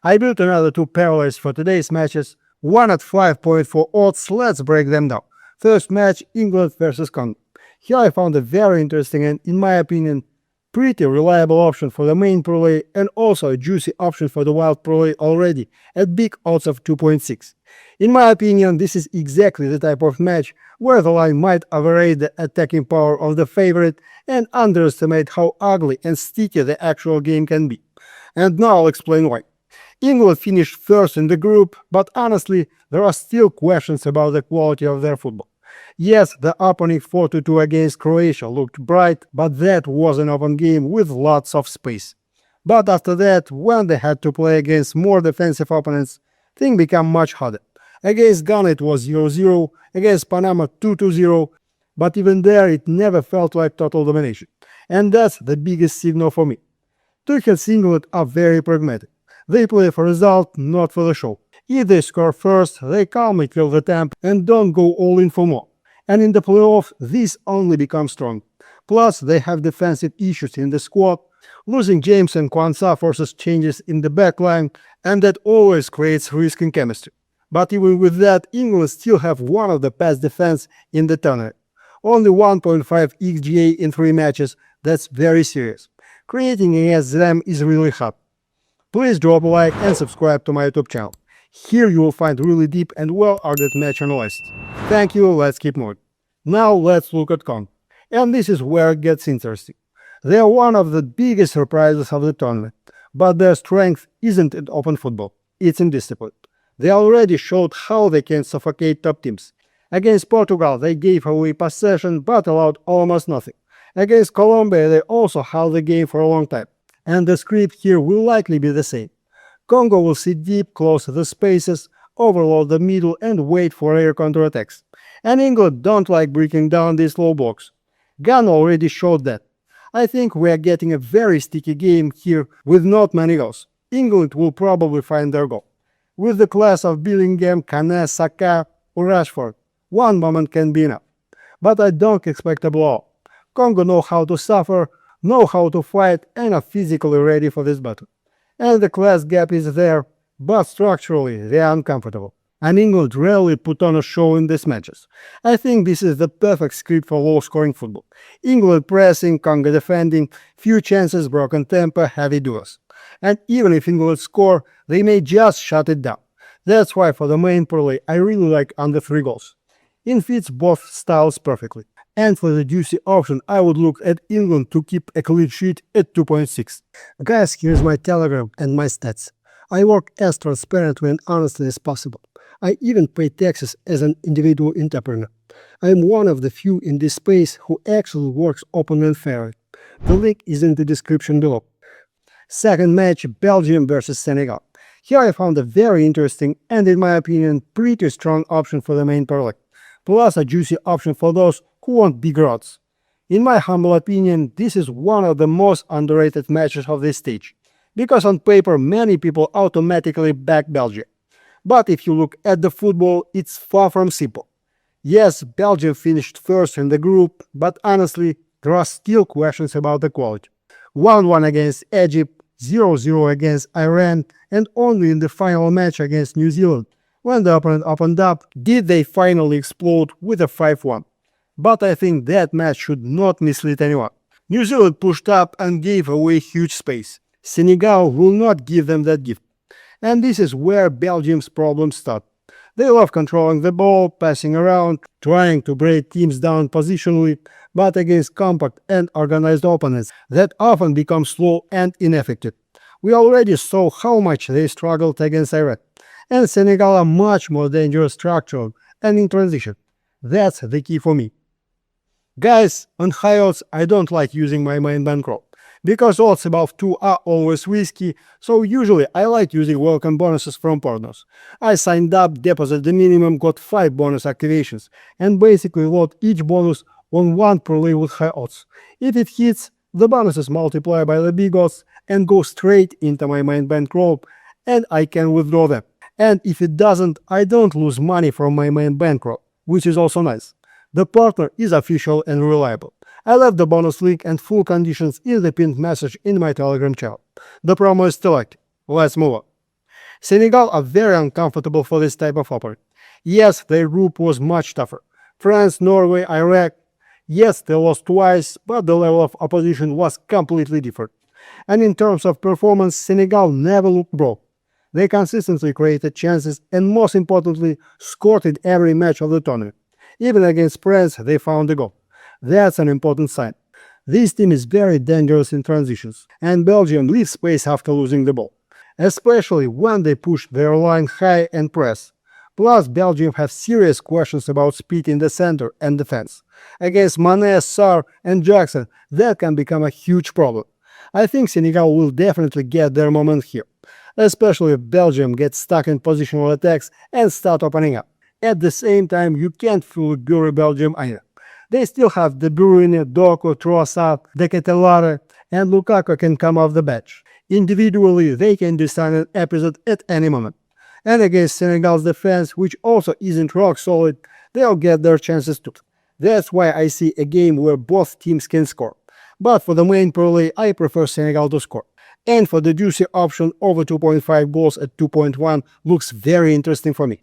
I built another two parlays for today's matches, one at 5.4 odds. Let's break them down. First match, England versus Congo. Here I found a very interesting and, in my opinion, pretty reliable option for the main parlay and also a juicy option for the wild parlay already at big odds of 2.6. In my opinion, this is exactly the type of match where the line might overrate the attacking power of the favorite and underestimate how ugly and sticky the actual game can be. And now I'll explain why. England finished first in the group, but honestly, there are still questions about the quality of their football. Yes, the opening 4-2 against Croatia looked bright, but that was an open game with lots of space. But after that, when they had to play against more defensive opponents, things became much harder. Against Ghana it was 0-0, against Panama 2-0, but even there it never felt like total domination. And that's the biggest signal for me. Tuchel's England are very pragmatic. They play for result, not for the show. If they score first, they calmly kill the tempo and don't go all in for more. And in the playoffs, this only becomes strong. Plus, they have defensive issues in the squad. Losing James and Kwanzaa forces changes in the backline, and that always creates risk in chemistry. But even with that, England still have one of the best defense in the tournament. Only 1.5 XGA in 3 matches, that's very serious. Creating against them is really hard. Please drop a like and subscribe to my YouTube channel. Here you will find really deep and well-argued match analysis. Thank you, let's keep moving. Now let's look at Congo. And this is where it gets interesting. They are one of the biggest surprises of the tournament, but their strength isn't in open football, it's in discipline. They already showed how they can suffocate top teams. Against Portugal they gave away possession but allowed almost nothing. Against Colombia they also held the game for a long time. And the script here will likely be the same. Congo will sit deep, close the spaces, overload the middle and wait for air counterattacks. And England don't like breaking down these low blocks. Ghana already showed that. I think we are getting a very sticky game here with not many goals. England will probably find their goal. With the class of Bellingham, Kane, Acca or Rashford, one moment can be enough. But I don't expect a blowout. Congo know how to suffer, know how to fight and are physically ready for this battle. And the class gap is there, but structurally they are uncomfortable. And England rarely put on a show in these matches. I think this is the perfect script for low-scoring football. England pressing, Congo defending, few chances, broken tempo, heavy duels. And even if England score, they may just shut it down. That's why for the main parlay I really like under 3 goals. It fits both styles perfectly. And for the juicy option, I would look at England to keep a clean sheet at 2.6. Guys, here's my Telegram and my stats. I work as transparently and honestly as possible. I even pay taxes as an individual entrepreneur. I am one of the few in this space who actually works openly and fairly. The link is in the description below. Second match, Belgium versus Senegal. Here I found a very interesting and, in my opinion, pretty strong option for the main parlay. Plus a juicy option for those who want bigger odds. In my humble opinion, this is one of the most underrated matches of this stage, because on paper many people automatically back Belgium. But if you look at the football, it's far from simple. Yes, Belgium finished first in the group, but honestly, there are still questions about the quality. 1-1 against Egypt, 0-0 against Iran, and only in the final match against New Zealand, when the opponent opened up, did they finally explode with a 5-1. But I think that match should not mislead anyone. New Zealand pushed up and gave away huge space. Senegal will not give them that gift. And this is where Belgium's problems start. They love controlling the ball, passing around, trying to break teams down positionally, but against compact and organized opponents, that often become slow and ineffective. We already saw how much they struggled against Iran. And Senegal are much more dangerous structural and in transition. That's the key for me. Guys, on high odds I don't like using my main bankroll, because odds above 2 are always risky, so usually I like using welcome bonuses from partners. I signed up, deposited the minimum, got 5 bonus activations, and basically load each bonus on one parlay with high odds. If it hits, the bonuses multiply by the big odds and go straight into my main bankroll, and I can withdraw them. And if it doesn't, I don't lose money from my main bankroll, which is also nice. The partner is official and reliable. I left the bonus link and full conditions in the pinned message in my Telegram channel. The promo is still active. Let's move on. Senegal are very uncomfortable for this type of opponent. Yes, their group was much tougher. France, Norway, Iraq. Yes, they lost twice, but the level of opposition was completely different. And in terms of performance, Senegal never looked broke. They consistently created chances and, most importantly, scored in every match of the tournament. Even against France, they found a goal. That's an important sign. This team is very dangerous in transitions, and Belgium leaves space after losing the ball, especially when they push their line high and press. Plus, Belgium have serious questions about speed in the center and defense. Against Mané, Sarr, and Jackson, that can become a huge problem. I think Senegal will definitely get their moment here, especially if Belgium gets stuck in positional attacks and start opening up. At the same time, you can't fully bury Belgium either. They still have De Bruyne, Doku, Trossard, De Ketelaere, and Lukaku can come off the bench. Individually, they can decide an episode at any moment. And against Senegal's defense, which also isn't rock solid, they'll get their chances too. That's why I see a game where both teams can score. But for the main parlay, I prefer Senegal to score. And for the juicy option over 2.5 goals at 2.1 looks very interesting for me.